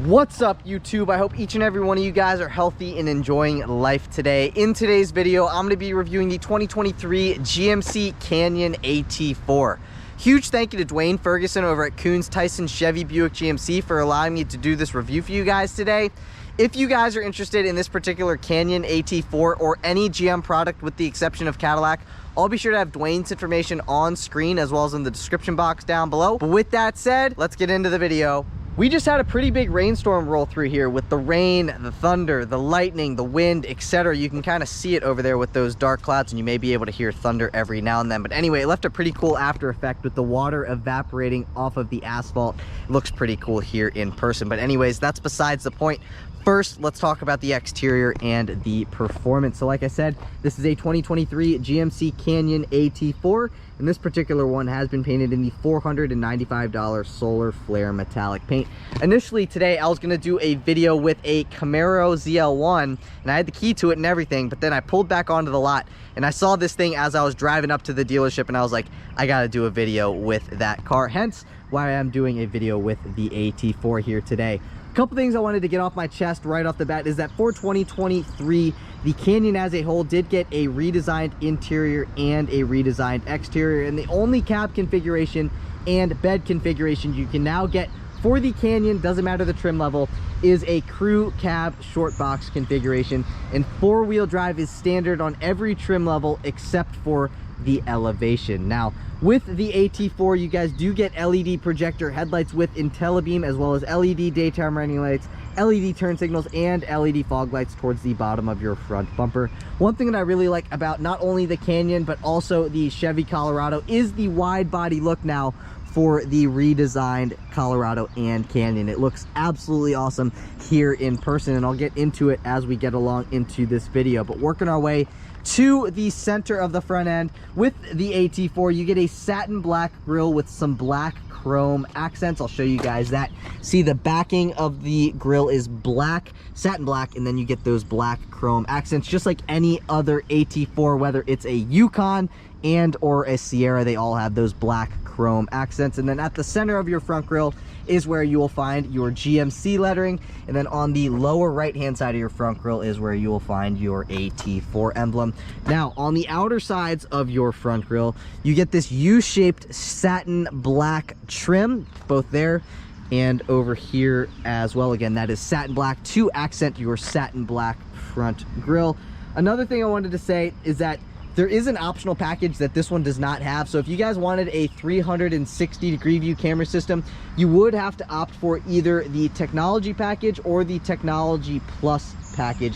What's up, YouTube? I hope each and every one of you guys are healthy and enjoying life today. In today's video, I'm going to be reviewing the 2023 GMC Canyon AT4. Huge thank you to Duane Ferguson over at Koons, Tysons, Chevy, Buick, GMC for allowing me to do this review for you guys today. If you guys are interested in this particular Canyon AT4 or any GM product with the exception of Cadillac, I'll be sure to have Duane's information on screen as well as in the description box down below. But with that said, let's get into the video. We just had a pretty big rainstorm roll through here with the rain, the thunder, the lightning, the wind, etc. You can kind of see it over there with those dark clouds, and you may be able to hear thunder every now and then. But anyway, it left a pretty cool after effect with the water evaporating off of the asphalt. It looks pretty cool here in person. But anyways, that's besides the point. First, let's talk about the exterior and the performance. So like I said, this is a 2023 GMC Canyon AT4, and this particular one has been painted in the $495 solar flare metallic paint. Initially today, I was going to do a video with a Camaro ZL1, and I had the key to it and everything, but then I pulled back onto the lot, and I saw this thing as I was driving up to the dealership, and I was like, I got to do a video with that car, hence why I'm doing a video with the AT4 here today. A couple things I wanted to get off my chest right off the bat is that for 2023, the Canyon as a whole did get a redesigned interior and a redesigned exterior, and the only cab configuration and bed configuration you can now get for the Canyon, doesn't matter the trim level, is a crew cab short box configuration, and four-wheel drive is standard on every trim level except for the elevation. Now with the AT4, you guys do get LED projector headlights with IntelliBeam, as well as LED daytime running lights, LED turn signals, and LED fog lights towards the bottom of your front bumper. One thing that I really like about not only the Canyon but also the Chevy Colorado is the wide body look now for the redesigned Colorado and Canyon. It looks absolutely awesome here in person, and I'll get into it as we get along into this video. But working our way to the center of the front end, with the AT4, you get a satin black grille with some black chrome accents. I'll show you guys that. See, the backing of the grille is black, satin black, and then you get those black chrome accents, just like any other AT4, whether it's a Yukon and or a Sierra, they all have those black chrome accents. And then at the center of your front grille is where you will find your GMC lettering, and then on the lower right hand side of your front grille is where you will find your AT4 emblem. Now on the outer sides of your front grille, you get this U-shaped satin black trim, both there and over here as well. Again, that is satin black to accent your satin black front grille. Another thing I wanted to say is that there is an optional package that this one does not have. So if you guys wanted a 360-degree view camera system, you would have to opt for either the technology package or the technology plus package,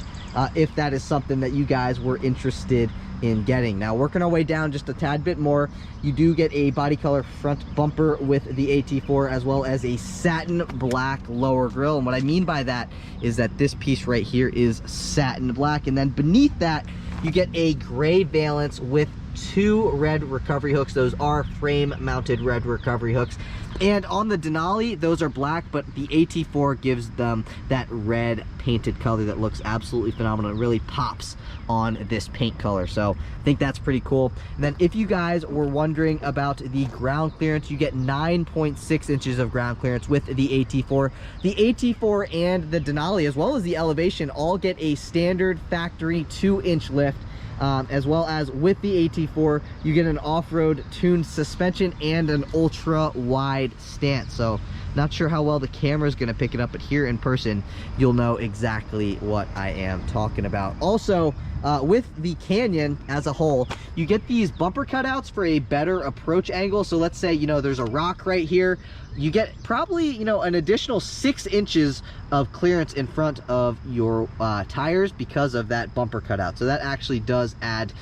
if that is something that you guys were interested in getting. Now working our way down just a tad bit more, you do get a body color front bumper with the AT4, as well as a satin black lower grille. And what I mean by that is that this piece right here is satin black, and then beneath that you get a gray valance with two red recovery hooks. Those are frame mounted red recovery hooks, and on the Denali those are black, but the AT4 gives them that red painted color that looks absolutely phenomenal. It really pops on this paint color, so I think that's pretty cool. And then if you guys were wondering about the ground clearance, you get 9.6 inches of ground clearance with the AT4. The AT4 and the Denali, as well as the Elevation, all get a standard factory 2-inch lift. As well as with the AT4, you get an off-road tuned suspension and an ultra wide stance. So not sure how well the camera is going to pick it up, but here in person you'll know exactly what I am talking about. Also, with the Canyon as a whole, you get these bumper cutouts for a better approach angle. So let's say, you know, there's a rock right here, you get probably, you know, an additional 6 inches of clearance in front of your tires because of that bumper cutout. So that actually does add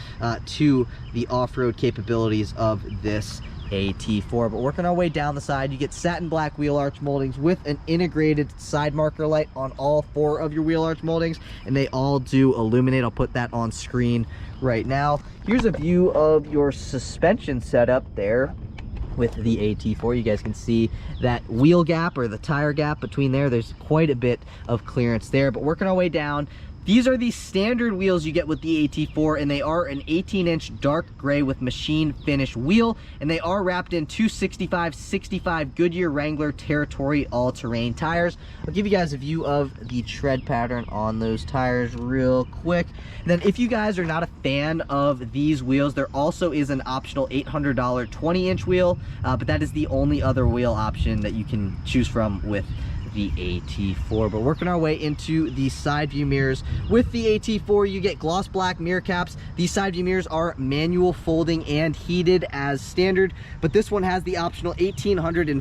to the off-road capabilities of this AT4. But working our way down the side, you get satin black wheel arch moldings with an integrated side marker light on all 4 of your wheel arch moldings, and they all do illuminate. I'll put that on screen right now. Here's a view of your suspension setup there with the AT4. You guys can see that wheel gap or the tire gap between there. There's quite a bit of clearance there. But working our way down, These are the standard wheels you get with the AT4, and they are an 18-inch dark gray with machine finish wheel, and they are wrapped in 265/65 Goodyear Wrangler Territory all-terrain tires. I'll give you guys a view of the tread pattern on those tires real quick. And then if you guys are not a fan of these wheels, there also is an optional $800 20-inch wheel, but that is the only other wheel option that you can choose from with the AT4. But working our way into the side view mirrors. With the AT4, you get gloss black mirror caps. These side view mirrors are manual folding and heated as standard, but this one has the optional $1,840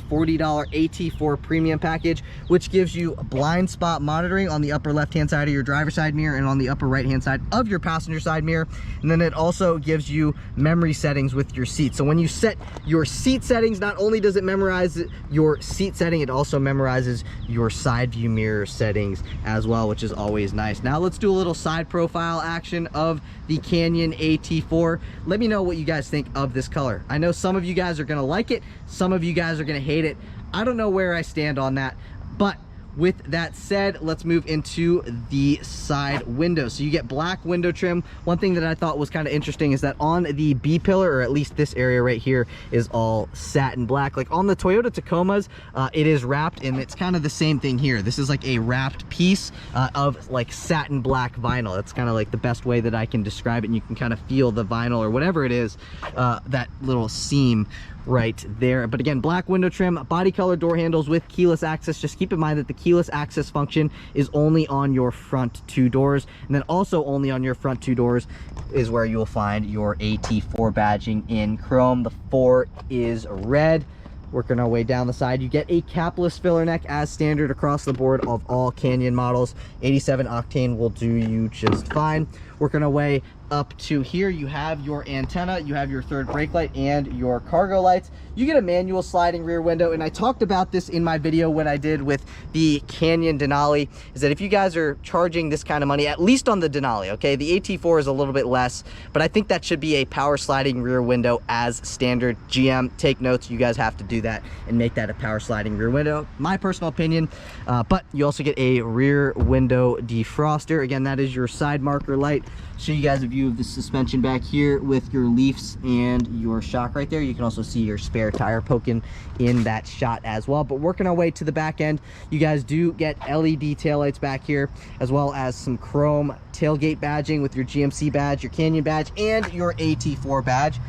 AT4 premium package, which gives you blind spot monitoring on the upper left hand side of your driver's side mirror and on the upper right hand side of your passenger side mirror. And then it also gives you memory settings with your seat. So when you set your seat settings, not only does it memorize your seat setting, it also memorizes your side view mirror settings as well, which is always nice. Now let's do a little side profile action of the Canyon AT4. Let me know what you guys think of this color. I know some of you guys are gonna like it, some of you guys are gonna hate it. I don't know where I stand on that, but with that said, let's move into the side windows. So you get black window trim. One thing that I thought was kind of interesting is that on the B pillar, or at least this area right here, is all satin black. Like on the Toyota Tacomas, it is wrapped, and it's kind of the same thing here. This is like a wrapped piece of like satin black vinyl. That's kind of like the best way that I can describe it, and you can kind of feel the vinyl or whatever it is, that little seam right there. But again, black window trim, body color door handles with keyless access. Just keep in mind that the keyless access function is only on your front two doors, and then also only on your front two doors is where you will find your AT4 badging in chrome. The 4 is red. Working our way down the side, you get a capless filler neck as standard across the board of all Canyon models. 87 octane will do you just fine. Working our way up to here, you have your antenna, you have your third brake light, and your cargo lights. You get a manual sliding rear window, and I talked about this in my video when I did with the Canyon Denali, is that if you guys are charging this kind of money, at least on the Denali, okay, the AT4 is a little bit less, but I think that should be a power sliding rear window as standard. GM, take notes, you guys have to do that and make that a power sliding rear window, my personal opinion. But you also get a rear window defroster. Again, that is your side marker light. Show you guys a view of the suspension back here with your leafs and your shock right there. You can also see your spare tire poking in that shot as well. But working our way to the back end, you guys do get LED taillights back here, as well as some chrome tailgate badging with your GMC badge, your Canyon badge, and your AT4 badge.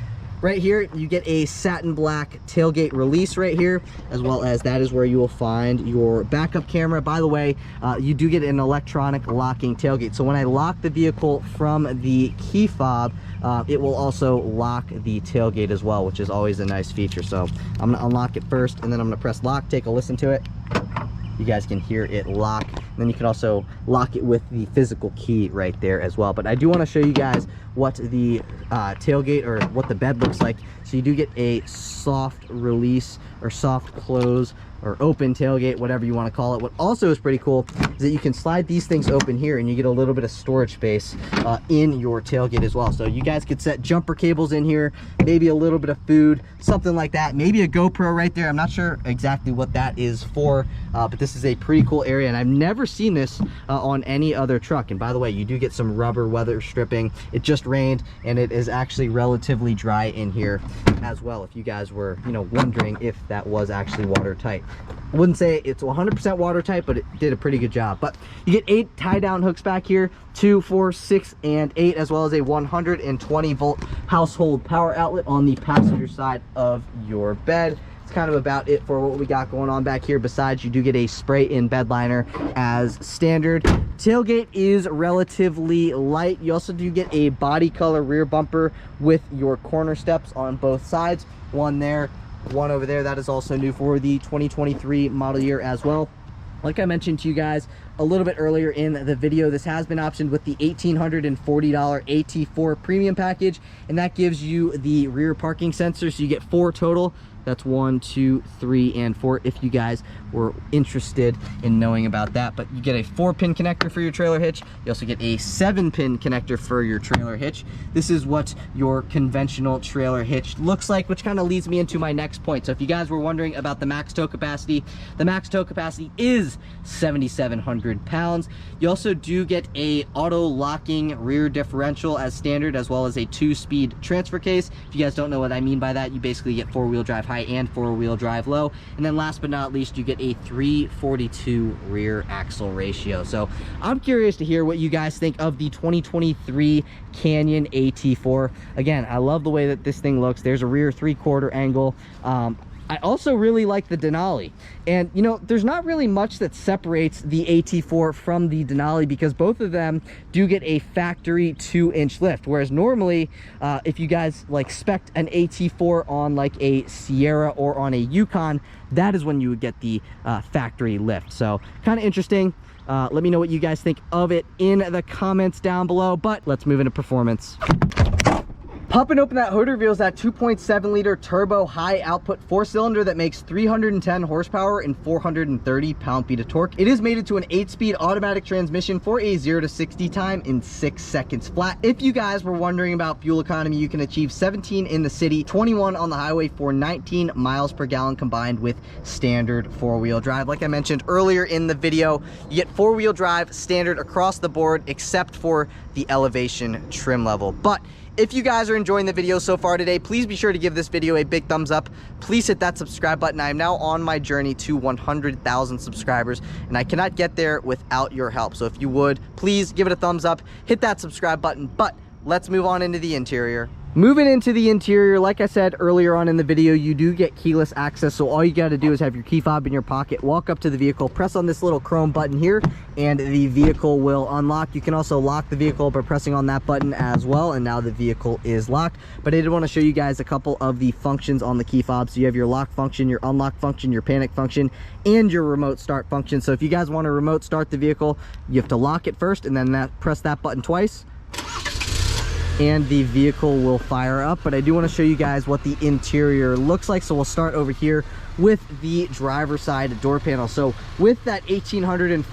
Right here, you get a satin black tailgate release right here, as well as that is where you will find your backup camera. By the way, you do get an electronic locking tailgate. So when I lock the vehicle from the key fob, it will also lock the tailgate as well, which is always a nice feature. So I'm gonna unlock it first, and then I'm gonna press lock, take a listen to it. You guys can hear it lock. And then you can also lock it with the physical key right there as well. But I do want to show you guys what the tailgate, or what the bed looks like. So you do get a soft release or soft close or open tailgate, whatever you want to call it. What also is pretty cool is that you can slide these things open here, and you get a little bit of storage space in your tailgate as well. So you guys could set jumper cables in here, maybe a little bit of food, something like that, maybe a GoPro right there. I'm not sure exactly what that is for, but this is a pretty cool area, and I've never seen this on any other truck. And by the way, you do get some rubber weather stripping. It just rained, and it is actually relatively dry in here as well, if you guys were, you know, wondering if that was actually watertight. I wouldn't say it's 100% watertight, but it did a pretty good job. But you get 8 tie-down hooks back here, 2, 4, 6, and 8, as well as a 120 volt household power outlet on the passenger side of your bed. It's kind of about it for what we got going on back here. Besides, you do get a spray-in bed liner as standard. Tailgate is relatively light. You also do get a body color rear bumper with your corner steps on both sides. One there, one over there. That is also new for the 2023 model year as well. Like I mentioned to you guys a little bit earlier in the video, this has been optioned with the $1,840 AT4 premium package, and that gives you the rear parking sensor. So you get 4 total, That's 1, 2, 3, and 4 if you guys were interested in knowing about that. But you get a 4-pin connector for your trailer hitch. You also get a 7-pin connector for your trailer hitch. This is what your conventional trailer hitch looks like, which kind of leads me into my next point. So if you guys were wondering about the max tow capacity, the max tow capacity is 7,700 pounds. You also do get a auto locking rear differential as standard, as well as a 2-speed transfer case. If you guys don't know what I mean by that, you basically get 4-wheel drive high and 4-wheel drive low. And then last but not least, you get a 3/42 rear axle ratio. So I'm curious to hear what you guys think of the 2023 Canyon AT4. Again, I love the way that this thing looks. There's a rear 3/4 angle. I also really like the Denali, and you know, there's not really much that separates the AT4 from the Denali, because both of them do get a factory 2-inch lift, whereas normally if you guys like spec'd an AT4 on like a Sierra or on a Yukon, that is when you would get the factory lift. So kind of interesting. Let me know what you guys think of it in the comments down below, but let's move into performance. Popping open that hood reveals that 2.7 liter turbo high output 4-cylinder that makes 310 horsepower and 430 pound-feet of torque. It is mated to an 8-speed automatic transmission for a 0 to 60 time in 6 seconds flat. If you guys were wondering about fuel economy, you can achieve 17 in the city, 21 on the highway for 19 miles per gallon combined with standard 4-wheel drive. Like I mentioned earlier in the video, you get 4-wheel drive standard across the board except for the elevation trim level. But if you guys are enjoying the video so far today, please be sure to give this video a big thumbs up. Please hit that subscribe button. I am now on my journey to 100,000 subscribers, and I cannot get there without your help. So if you would, please give it a thumbs up, hit that subscribe button. But let's move on into the interior. Moving into the interior, like I said earlier on in the video, you do get keyless access. So all you got to do is have your key fob in your pocket, walk up to the vehicle, press on this little chrome button here, and the vehicle will unlock. You can also lock the vehicle by pressing on that button as well, and now the vehicle is locked. But I did want to show you guys a couple of the functions on the key fob. So you have your lock function, your unlock function, your panic function, and your remote start function. So if you guys want to remote start the vehicle, you have to lock it first and then press that button twice, and the vehicle will fire up. But I do want to show you guys what the interior looks like. So we'll start over here with the driver's side door panel. So with that $1,840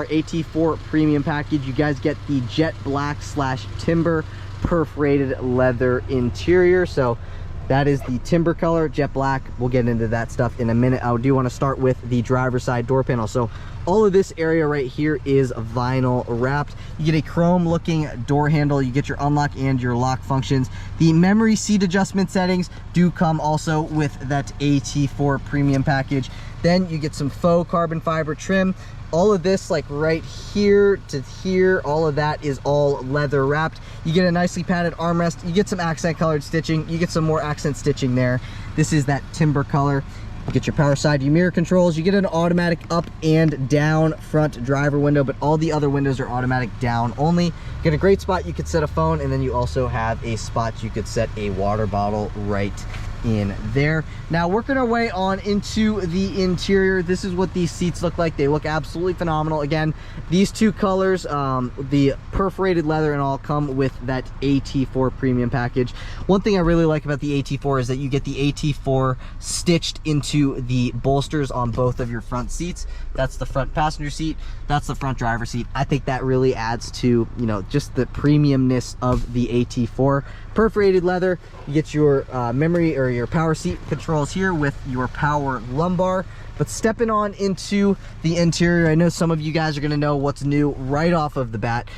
AT4 premium package, you guys get the jet black / timber perforated leather interior. So that is the timber color, jet black. We'll get into that stuff in a minute. I do want to start with the driver's side door panel. So all of this area right here is vinyl wrapped. You get a chrome looking door handle. You get your unlock and your lock functions. The memory seat adjustment settings do come also with that AT4 premium package. Then you get some faux carbon fiber trim. All of this, like right here to here, all of that is all leather wrapped. You get a nicely padded armrest. You get some accent colored stitching. You get some more accent stitching there. This is that timber color. You get your power side view mirror controls. You get an automatic up and down front driver window, but all the other windows are automatic down only. You get a great spot you could set a phone, and then you also have a spot you could set a water bottle right in there. Now working our way on into the interior, this is what these seats look like. They look absolutely phenomenal. Again, these two colors, the perforated leather and all, come with that AT4 premium package. One thing I really like about the AT4 is that you get the AT4 stitched into the bolsters on both of your front seats. That's the front passenger seat, that's the front driver seat. I think that really adds to, you know, just the premiumness of the AT4. Perforated leather. You get your memory or your power seat controls here with your power lumbar. But stepping on into the interior, I know some of you guys are going to know what's new right off of the bat,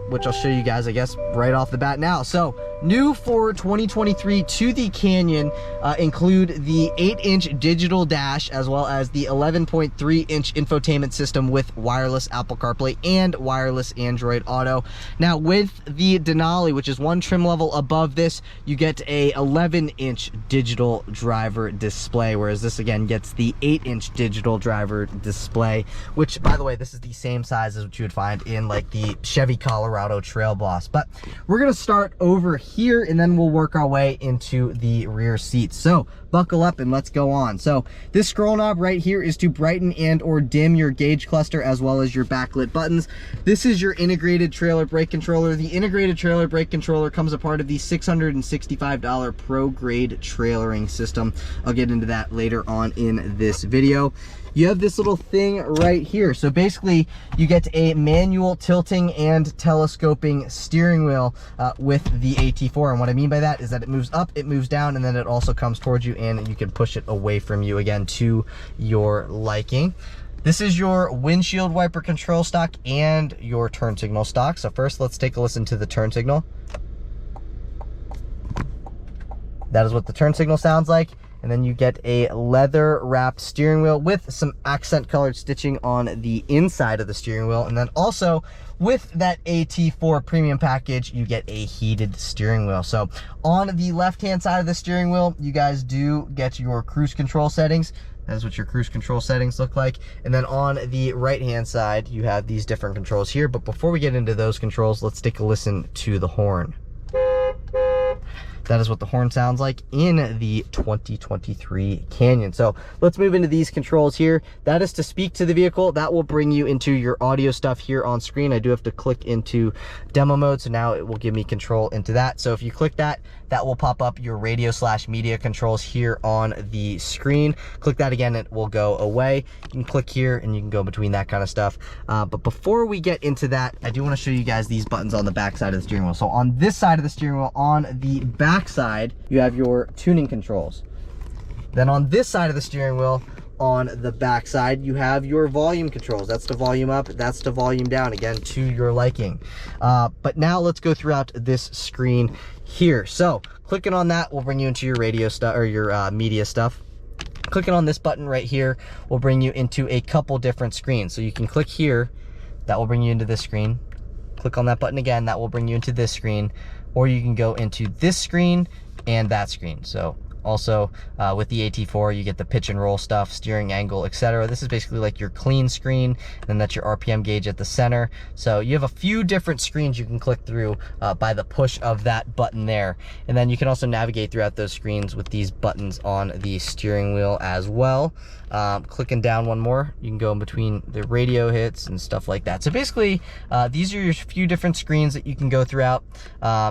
which I'll show you guys, I guess, right off the bat now. So new for 2023 to the Canyon include the 8-inch digital dash, as well as the 11.3-inch infotainment system with wireless Apple CarPlay and wireless Android Auto. Now with the Denali, which is one trim level above this, you get a 11-inch digital driver display, whereas this again gets the 8-inch digital driver display, which, by the way, this is the same size as what you would find in like the Chevy Colorado Trail Boss. But we're gonna start over here and then we'll work our way into the rear seats. So buckle up and let's go on. So this scroll knob right here is to brighten and or dim your gauge cluster as well as your backlit buttons. This is your integrated trailer brake controller. The integrated trailer brake controller comes a part of the $665 pro grade trailering system. I'll get into that later on in this video. You have this little thing right here. So basically you get a manual tilting and telescoping steering wheel with the AT4. And what I mean by that is that it moves up, it moves down, and then it also comes towards you and you can push it away from you again to your liking. This is your windshield wiper control stock and your turn signal stock. So first let's take a listen to the turn signal. That is what the turn signal sounds like. And then you get a leather wrapped steering wheel with some accent colored stitching on the inside of the steering wheel. And then also with that AT4 premium package, you get a heated steering wheel. So on the left hand side of the steering wheel, you guys do get your cruise control settings. That is what your cruise control settings look like. And then on the right hand side, you have these different controls here. But before we get into those controls, let's take a listen to the horn. That is what the horn sounds like in the 2023 Canyon. So let's move into these controls here. That is to speak to the vehicle. That will bring you into your audio stuff here on screen. I do have to click into demo mode, so now it will give me control into that. So if you click that, that will pop up your radio/media controls here on the screen. Click that again, it will go away. You can click here and you can go between that kind of stuff. But before we get into that, I do want to show you guys these buttons on the back side of the steering wheel. So on this side of the steering wheel, on the back side, you have your tuning controls. Then on this side of the steering wheel, on the back side, you have your volume controls. That's the volume up, that's the volume down, again, to your liking. But now let's go throughout this screen here. So clicking on that will bring you into your radio stuff or your media stuff. Clicking on this button right here will bring you into a couple different screens. So you can click here, that will bring you into this screen. Click on that button again, that will bring you into this screen. Or you can go into this screen and that screen. So also with the AT4, you get the pitch and roll stuff, steering angle, etc. This is basically like your clean screen, and then that's your RPM gauge at the center. So you have a few different screens you can click through by the push of that button there. And then you can also navigate throughout those screens with these buttons on the steering wheel as well. Clicking down one more, you can go in between the radio hits and stuff like that. So basically, these are your few different screens that you can go throughout.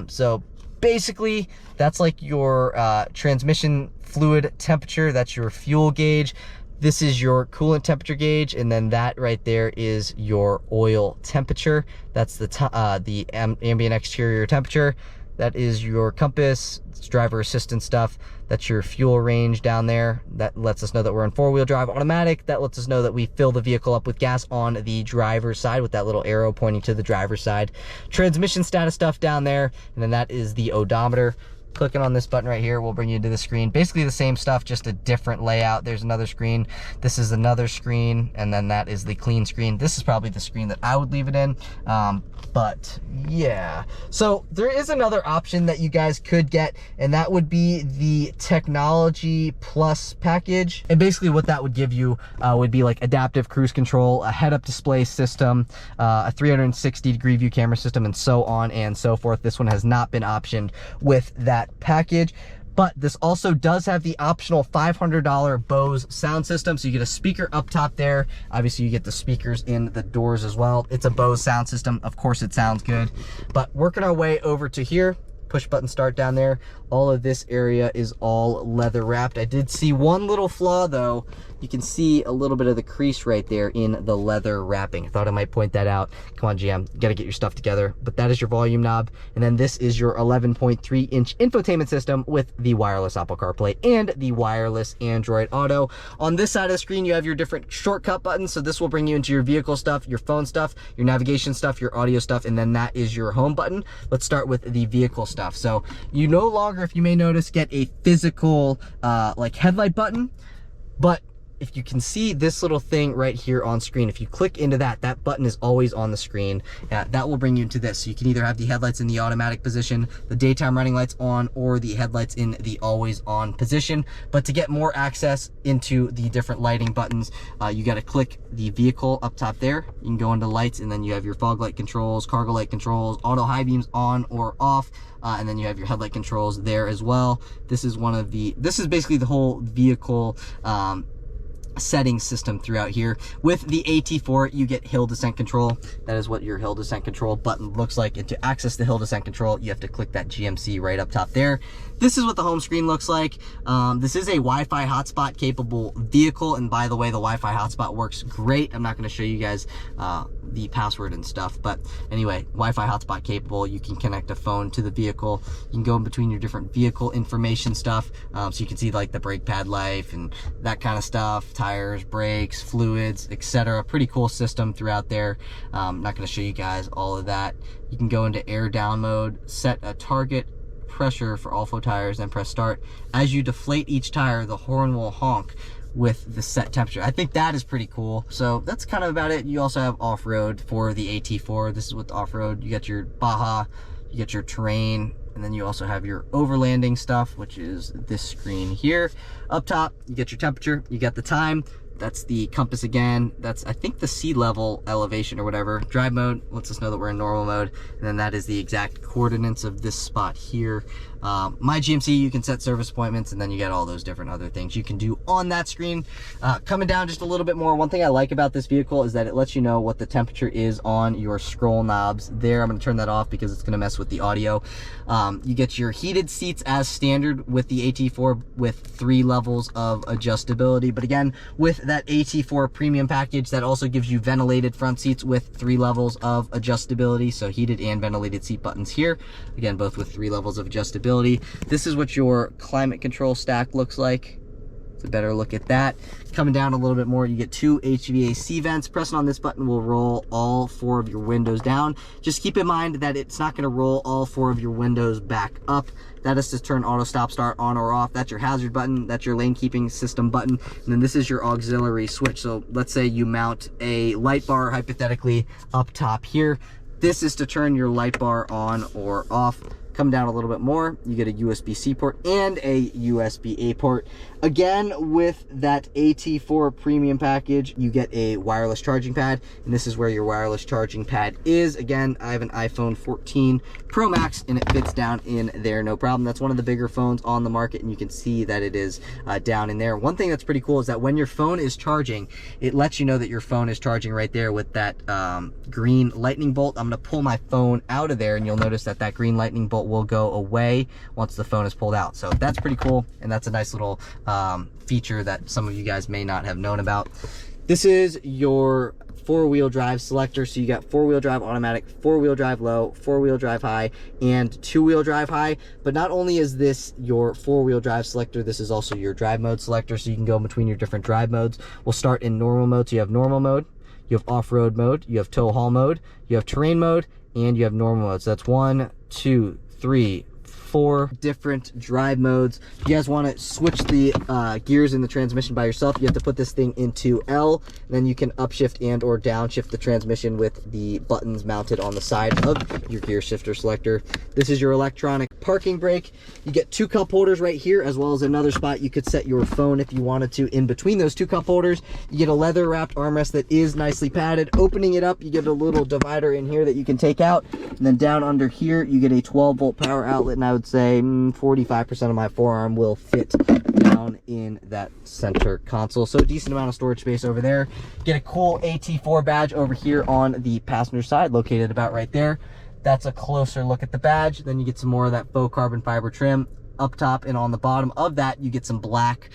So basically, that's like your transmission fluid temperature. That's your fuel gauge. This is your coolant temperature gauge, and then that right there is your oil temperature. That's the ambient exterior temperature. That is your compass. It's driver assistance stuff. That's your fuel range down there. That lets us know that we're in four-wheel drive automatic. That lets us know that we fill the vehicle up with gas on the driver's side with that little arrow pointing to the driver's side. Transmission status stuff down there, and then that is the odometer. Clicking on this button right here will bring you to the screen. Basically the same stuff, just a different layout. There's another screen. This is another screen, and then that is the clean screen. This is probably the screen that I would leave it in. But yeah, so there is another option that you guys could get, and that would be the Technology Plus package. And basically what that would give you would be like adaptive cruise control, a head-up display system, a 360-degree view camera system, and so on and so forth. This one has not been optioned with that package. But this also does have the optional $500 Bose sound system. So you get a speaker up top there. Obviously you get the speakers in the doors as well. It's a Bose sound system. Of course it sounds good. But working our way over to here, push button start down there. All of this area is all leather wrapped. I did see one little flaw though. You can see a little bit of the crease right there in the leather wrapping. I thought I might point that out. Come on, GM, you gotta get your stuff together. But that is your volume knob. And then this is your 11.3-inch infotainment system with the wireless Apple CarPlay and the wireless Android Auto. On this side of the screen, you have your different shortcut buttons. So this will bring you into your vehicle stuff, your phone stuff, your navigation stuff, your audio stuff, and then that is your home button. Let's start with the vehicle stuff. So you no longer, if you may notice, get a physical like headlight button, but if you can see this little thing right here on screen, if you click into that, that button is always on the screen. That will bring you into this. So you can either have the headlights in the automatic position, the daytime running lights on, or the headlights in the always on position. But to get more access into the different lighting buttons, you got to click the vehicle up top there. You can go into lights, and then you have your fog light controls, cargo light controls, auto high beams on or off, and then you have your headlight controls there as well. This is basically the whole vehicle setting system throughout here. With the AT4, you get hill descent control. That is what your hill descent control button looks like. And to access the hill descent control, you have to click that GMC right up top there. This is what the home screen looks like. This is a Wi-Fi hotspot capable vehicle, and by the way, the Wi-Fi hotspot works great. I'm not going to show you guys the password and stuff, but anyway, Wi-Fi hotspot capable. You can connect a phone to the vehicle. You can go in between your different vehicle information stuff, so you can see like the brake pad life and that kind of stuff, tires, brakes, fluids, etc. Pretty cool system throughout there. I'm not going to show you guys all of that. You can go into air down mode, set a target pressure for all 4 tires, then press start. As you deflate each tire, the horn will honk with the set temperature. I think that is pretty cool. So that's kind of about it. You also have off-road for the AT4. This is with off-road. You got your Baja, you get your terrain, and then you also have your overlanding stuff, which is this screen here. Up top, you get your temperature, you got the time. That's the compass again. That's, I think, the sea level elevation or whatever. Drive mode lets us know that we're in normal mode. And then that is the exact coordinates of this spot here. My GMC, you can set service appointments, and then you get all those different other things you can do on that screen. Coming down just a little bit more, one thing I like about this vehicle is that it lets you know what the temperature is on your scroll knobs there. I'm going to turn that off because it's going to mess with the audio. You get your heated seats as standard with the AT4 with 3 levels of adjustability. But again, with that AT4 premium package, that also gives you ventilated front seats with 3 levels of adjustability. So heated and ventilated seat buttons here. Again, both with 3 levels of adjustability. This is what your climate control stack looks like. It's a better look at that. Coming down a little bit more, you get 2 HVAC vents. Pressing on this button will roll all 4 of your windows down. Just keep in mind that it's not going to roll all 4 of your windows back up. That is to turn auto stop start on or off. That's your hazard button. That's your lane keeping system button. And then this is your auxiliary switch. So let's say you mount a light bar hypothetically up top here. This is to turn your light bar on or off. Come down a little bit more, you get a USB-C port and a USB-A port. Again, with that AT4 premium package, you get a wireless charging pad, and this is where your wireless charging pad is. Again, I have an iPhone 14 Pro Max, and it fits down in there, no problem. That's one of the bigger phones on the market, and you can see that it is down in there. One thing that's pretty cool is that when your phone is charging, it lets you know that your phone is charging right there with that green lightning bolt. I'm going to pull my phone out of there, and you'll notice that that green lightning bolt will go away once the phone is pulled out. So that's pretty cool, and that's a nice little feature that some of you guys may not have known about. This is your 4-wheel drive selector. So you got 4-wheel drive automatic, 4-wheel drive low, 4-wheel drive high, and 2-wheel drive high. But not only is this your 4-wheel drive selector, this is also your drive mode selector, so you can go in between your different drive modes. We'll start in normal mode. So you have normal mode, you have off-road mode, you have tow haul mode, you have terrain mode, and you have normal mode. So that's 1, 2, 3, 4 different drive modes. If you guys want to switch the gears in the transmission by yourself, you have to put this thing into L. Then you can upshift and or downshift the transmission with the buttons mounted on the side of your gear shifter selector. This is your electronic parking brake. You get 2 cup holders right here, as well as another spot you could set your phone if you wanted to in between those 2 cup holders. You get a leather wrapped armrest that is nicely padded. Opening it up, you get a little divider in here that you can take out. And then down under here, you get a 12-volt power outlet, and I would say 45% of my forearm will fit down in that center console. So a decent amount of storage space over there. Get a cool AT4 badge over here on the passenger side, located about right there. That's a closer look at the badge. Then you get some more of that faux carbon fiber trim up top, and on the bottom of that you get some black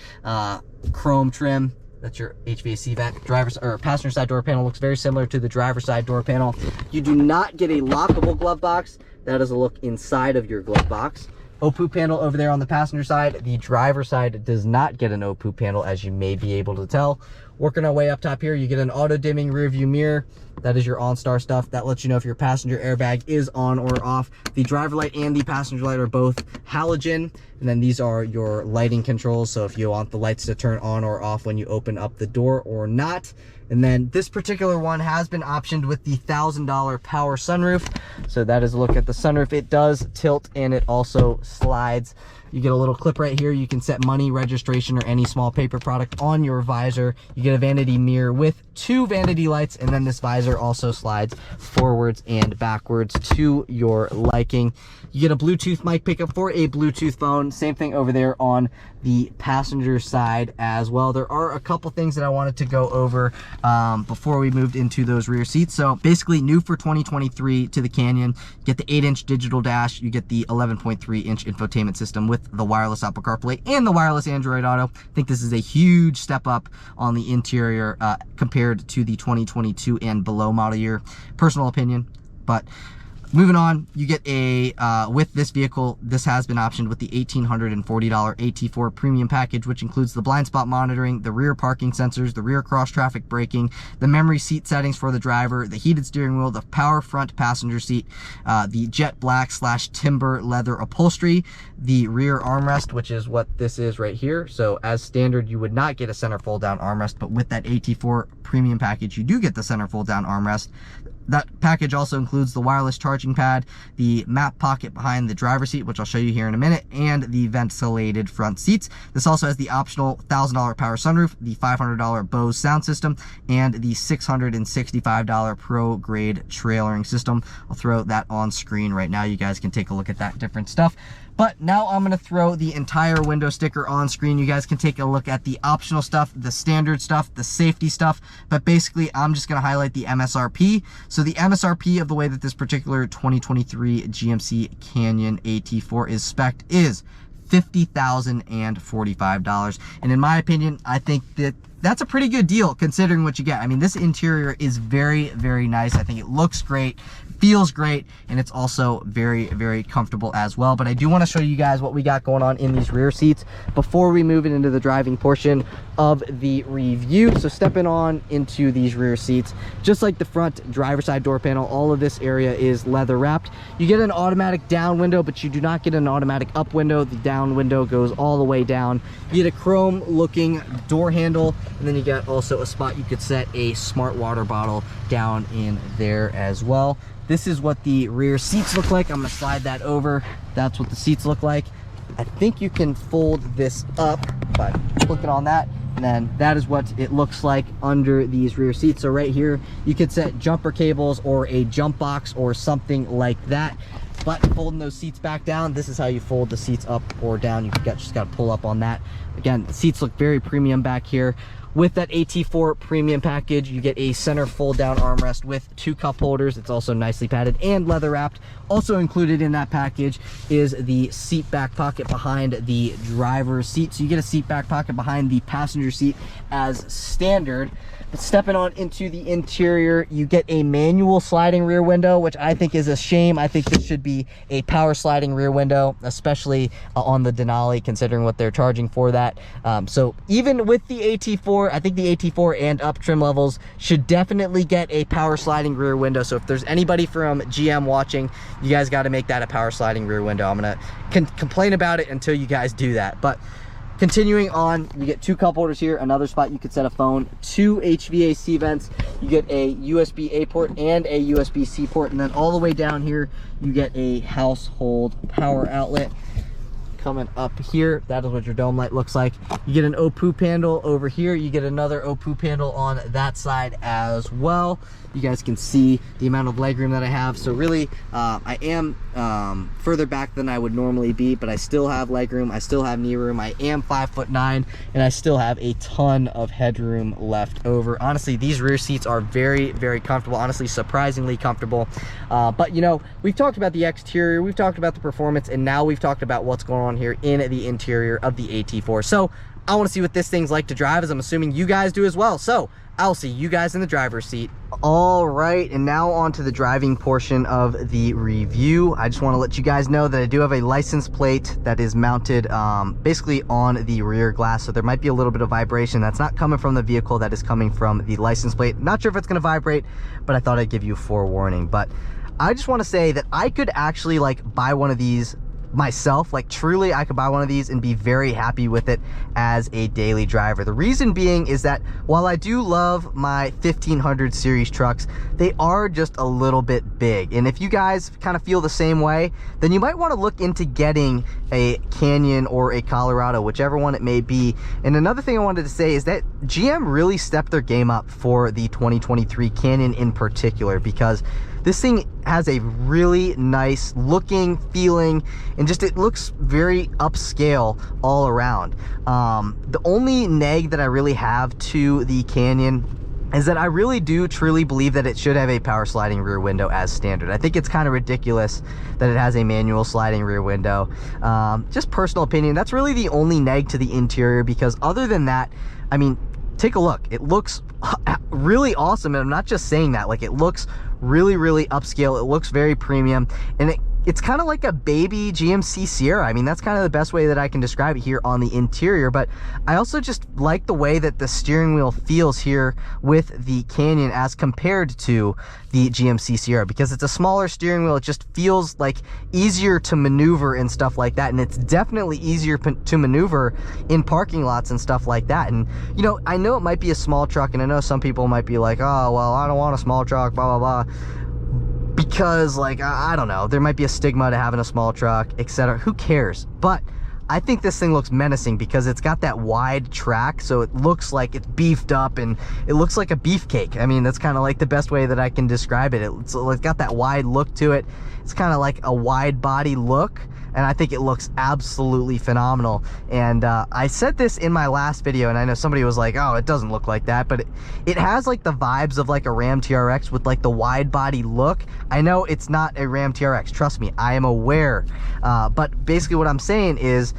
chrome trim. That's your HVAC vent. Driver's or passenger side door panel looks very similar to the driver's side door panel. You do not get a lockable glove box. That is a look inside of your glove box. OPU panel over there on the passenger side. The driver's side does not get an OPU panel, as you may be able to tell. Working our way up top here, you get an auto dimming rear view mirror. That is your OnStar stuff. That lets you know if your passenger airbag is on or off. The driver light and the passenger light are both halogen. And then these are your lighting controls. So if you want the lights to turn on or off when you open up the door or not. And then this particular one has been optioned with the $1,000 power sunroof. So that is a look at the sunroof. It does tilt and it also slides. You get a little clip right here. You can set money, registration, or any small paper product on your visor. You get a vanity mirror with 2 vanity lights, and then this visor also slides forwards and backwards to your liking. You get a Bluetooth mic pickup for a Bluetooth phone. Same thing over there on the passenger side as well. There are a couple things that I wanted to go over before we moved into those rear seats. So basically new for 2023 to the Canyon, you get the 8-inch digital dash, you get the 11.3-inch infotainment system with the wireless Apple CarPlay and the wireless Android Auto. I think this is a huge step up on the interior compared to the 2022 and below model year. Personal opinion, but moving on, you get a, with this vehicle, this has been optioned with the $1,840 AT4 premium package, which includes the blind spot monitoring, the rear parking sensors, the rear cross traffic braking, the memory seat settings for the driver, the heated steering wheel, the power front passenger seat, the jet black / timber leather upholstery, the rear armrest, which is what this is right here. So as standard, you would not get a center fold down armrest, but with that AT4 premium package, you do get the center fold down armrest. That package also includes the wireless charging pad, the map pocket behind the driver's seat, which I'll show you here in a minute, and the ventilated front seats. This also has the optional $1,000 power sunroof, the $500 Bose sound system, and the $665 Pro Grade trailering system. I'll throw that on screen right now. You guys can take a look at that different stuff. But now I'm gonna throw the entire window sticker on screen. You guys can take a look at the optional stuff, the standard stuff, the safety stuff, but basically I'm just gonna highlight the MSRP. So the MSRP of the way that this particular 2023 GMC Canyon AT4 is spec'd is $50,045. And in my opinion, I think that that's a pretty good deal considering what you get. I mean, this interior is very, very nice. I think it looks great, feels great, and it's also very, very comfortable as well. But I do want to show you guys what we got going on in these rear seats before we move it into the driving portion of the review. So stepping on into these rear seats, just like the front driver's side door panel, all of this area is leather wrapped. You get an automatic down window, but you do not get an automatic up window. The down window goes all the way down. You get a chrome looking door handle, and then you got also a spot you could set a smart water bottle down in there as well. This is what the rear seats look like. I'm gonna slide that over. That's what the seats look like. I think you can fold this up by clicking on that, and then that is what it looks like under these rear seats. So right here, you could set jumper cables or a jump box or something like that. But folding those seats back down, this is how you fold the seats up or down. You just gotta pull up on that. Again, the seats look very premium back here. With that AT4 premium package, you get a center fold down armrest with 2 cup holders. It's also nicely padded and leather wrapped. Also included in that package is the seat back pocket behind the driver's seat. So you get a seat back pocket behind the passenger seat as standard. But stepping on into the interior, you get a manual sliding rear window, which I think is a shame. I think this should be a power sliding rear window, especially on the Denali, considering what they're charging for that. So even with the AT4, I think the AT4 and up trim levels should definitely get a power sliding rear window. So if there's anybody from GM watching, you guys got to make that a power sliding rear window. I'm gonna complain about it until you guys do that. But continuing on, you get 2 cup holders here, another spot you could set a phone, 2 HVAC vents, you get a USB-A port and a USB-C port, and then all the way down here, you get a household power outlet. Coming up here, that is what your dome light looks like. You get an OPU panel over here. You get another OPU panel on that side as well. You guys can see the amount of legroom that I have. So really, I am further back than I would normally be, but I still have legroom. I still have knee room. I am 5'9", and I still have a ton of headroom left over. Honestly, these rear seats are very, very comfortable. Honestly, surprisingly comfortable. But you know, we've talked about the exterior, we've talked about the performance, and now we've talked about what's going on here in the interior of the AT4. So I want to see what this thing's like to drive, as I'm assuming you guys do as well. So I'll see you guys in the driver's seat. All right, and now on to the driving portion of the review. I just want to let you guys know that I do have a license plate that is mounted basically on the rear glass, so there might be a little bit of vibration that's not coming from the vehicle, that is coming from the license plate. Not sure if it's going to vibrate, but I thought I'd give you forewarning. But I just want to say that I could actually like buy one of these myself. Like truly, I could buy one of these and be very happy with it as a daily driver. The reason being is that while I do love my 1500 series trucks, they are just a little bit big. And if you guys kind of feel the same way, then you might want to look into getting a Canyon or a Colorado, whichever one it may be. And another thing I wanted to say is that GM really stepped their game up for the 2023 Canyon in particular, because this thing has a really nice looking, feeling, and just it looks very upscale all around. The only neg that I really have to the Canyon is that I really do truly believe that it should have a power sliding rear window as standard. I think it's kind of ridiculous that it has a manual sliding rear window. Just personal opinion, that's really the only neg to the interior, because other than that, I mean, take a look. It looks really awesome, and I'm not just saying that. Like, it looks really, really upscale. It looks very premium, and it's kind of like a baby GMC Sierra. I mean, that's kind of the best way that I can describe it here on the interior. But I also just like the way that the steering wheel feels here with the Canyon as compared to the GMC Sierra, because it's a smaller steering wheel. It just feels like easier to maneuver and stuff like that, and it's definitely easier to maneuver in parking lots and stuff like that. And you know, I know it might be a small truck, and I know some people might be like, oh well, I don't want a small truck, blah blah blah, because like I don't know, there might be a stigma to having a small truck, etc. Who cares? But I think this thing looks menacing because it's got that wide track, so it looks like it's beefed up, and it looks like a beefcake. I mean, that's kind of like the best way that I can describe it. It's got that wide look to it. It's kind of like a wide body look, and I think it looks absolutely phenomenal. And I said this in my last video, and I know somebody was like, oh, it doesn't look like that, but it has like the vibes of like a Ram TRX with like the wide body look. I know it's not a Ram TRX, trust me, I am aware, but basically what I'm saying is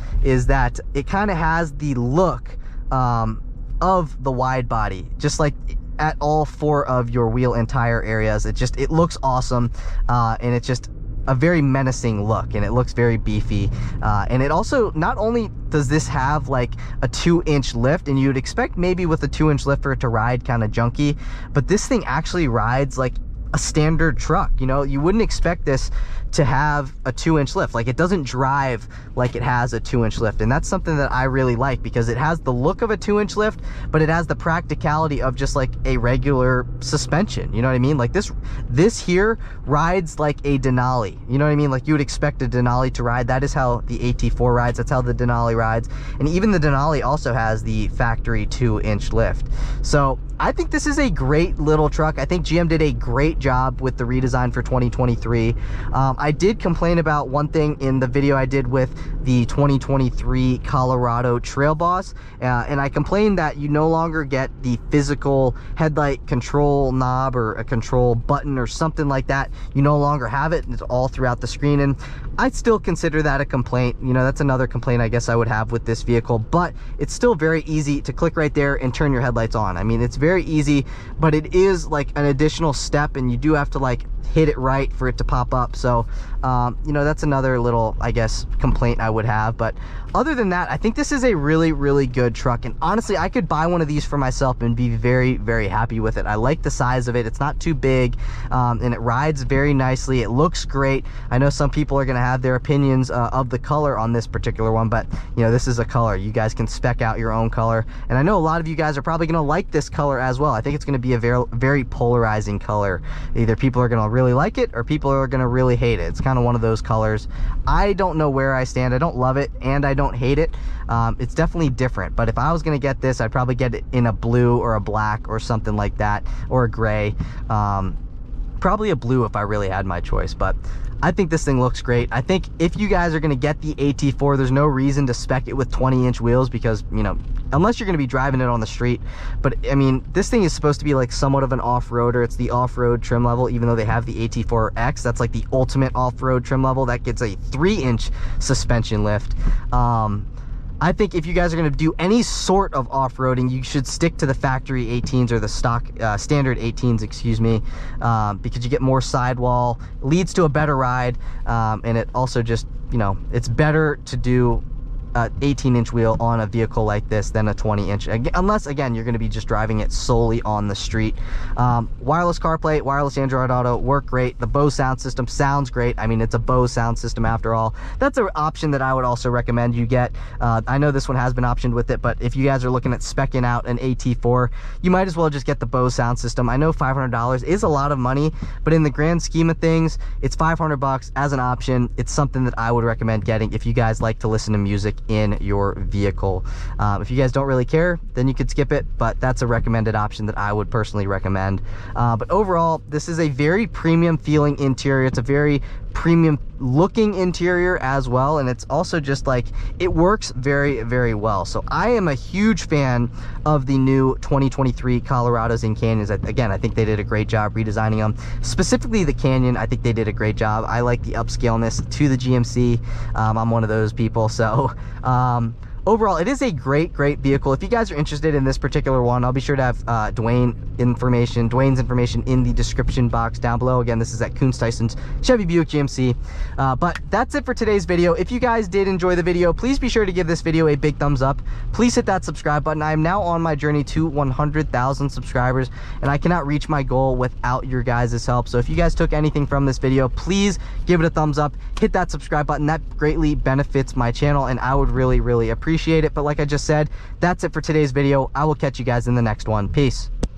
that it kind of has the look of the wide body, just like at all four of your wheel and tire areas. It looks awesome, and it's just a very menacing look, and it looks very beefy. And it also, not only does this have like a 2-inch lift, and you'd expect maybe with a 2-inch lift for it to ride kind of junky, but this thing actually rides like a standard truck. You know, you wouldn't expect this to have a 2-inch lift. Like, it doesn't drive like it has a 2-inch lift, and that's something that I really like, because it has the look of a 2-inch lift, but it has the practicality of just like a regular suspension. You know what I mean? Like this here rides like a Denali. You know what I mean? Like you would expect a Denali to ride. That is how the AT4 rides. That's how the Denali rides. And even the Denali also has the factory 2-inch lift. So I think this is a great little truck. I think GM did a great job with the redesign for 2023. I did complain about one thing in the video I did with the 2023 Colorado Trail Boss, and I complained that you no longer get the physical headlight control knob or a control button or something like that. You no longer have it, and it's all throughout the screen, and I still consider that a complaint. You know, that's another complaint I guess I would have with this vehicle, but it's still very easy to click right there and turn your headlights on. I mean, it's very easy, but it is like an additional step, and you do have to like hit it right for it to pop up. So you know, that's another little, I guess, complaint I would have. But other than that, I think this is a really, really good truck, and honestly, I could buy one of these for myself and be very, very happy with it. I like the size of it. It's not too big, and it rides very nicely. It looks great. I know some people are going to have their opinions of the color on this particular one, but you know, this is a color. You guys can spec out your own color, and I know a lot of you guys are probably going to like this color as well. I think it's going to be a very, very polarizing color. Either people are going to really like it, or people are going to really hate it. It's kind of one of those colors. I don't know where I stand. I don't love it, and I don't hate it. It's definitely different, but if I was going to get this, I'd probably get it in a blue or a black or something like that, or a gray. Probably a blue if I really had my choice. But I think this thing looks great. I think if you guys are going to get the AT4, there's no reason to spec it with 20-inch wheels, because, you know, unless you're going to be driving it on the street. But I mean, this thing is supposed to be like somewhat of an off-roader. It's the off-road trim level, even though they have the AT4X. That's like the ultimate off-road trim level. That gets a 3-inch suspension lift. I think if you guys are going to do any sort of off-roading, you should stick to the factory 18s or the stock standard 18s, excuse me, because you get more sidewall, leads to a better ride, and it also just, you know, it's better to do 18-inch wheel on a vehicle like this than a 20-inch, unless again you're going to be just driving it solely on the street. Wireless CarPlay, wireless Android Auto work great. The Bose sound system sounds great. I mean, it's a Bose sound system after all. That's an option that I would also recommend you get. I know this one has been optioned with it, but if you guys are looking at speccing out an AT4, you might as well just get the Bose sound system. I know $500 is a lot of money, but in the grand scheme of things, it's $500 as an option. It's something that I would recommend getting if you guys like to listen to music in your vehicle. If you guys don't really care, then you could skip it, but that's a recommended option that I would personally recommend. But overall, this is a very premium feeling interior. It's a very premium looking interior as well, and it's also just like, it works very, very well. So I am a huge fan of the new 2023 Colorados and Canyons. Again, I think they did a great job redesigning them. Specifically the Canyon, I think they did a great job. I like the upscaleness to the GMC. I'm one of those people. So overall, it is a great vehicle. If you guys are interested in this particular one, I'll be sure to have Duane's information in the description box down below. Again, this is at Koons, Tysons, Chevy, Buick, GMC. But that's it for today's video. If you guys did enjoy the video, please be sure to give this video a big thumbs up. Please hit that subscribe button. I am now on my journey to 100,000 subscribers, and I cannot reach my goal without your guys' help. So if you guys took anything from this video, please give it a thumbs up, hit that subscribe button. That greatly benefits my channel, and I would really, really appreciate it. But like I just said, that's it for today's video. I will catch you guys in the next one. Peace.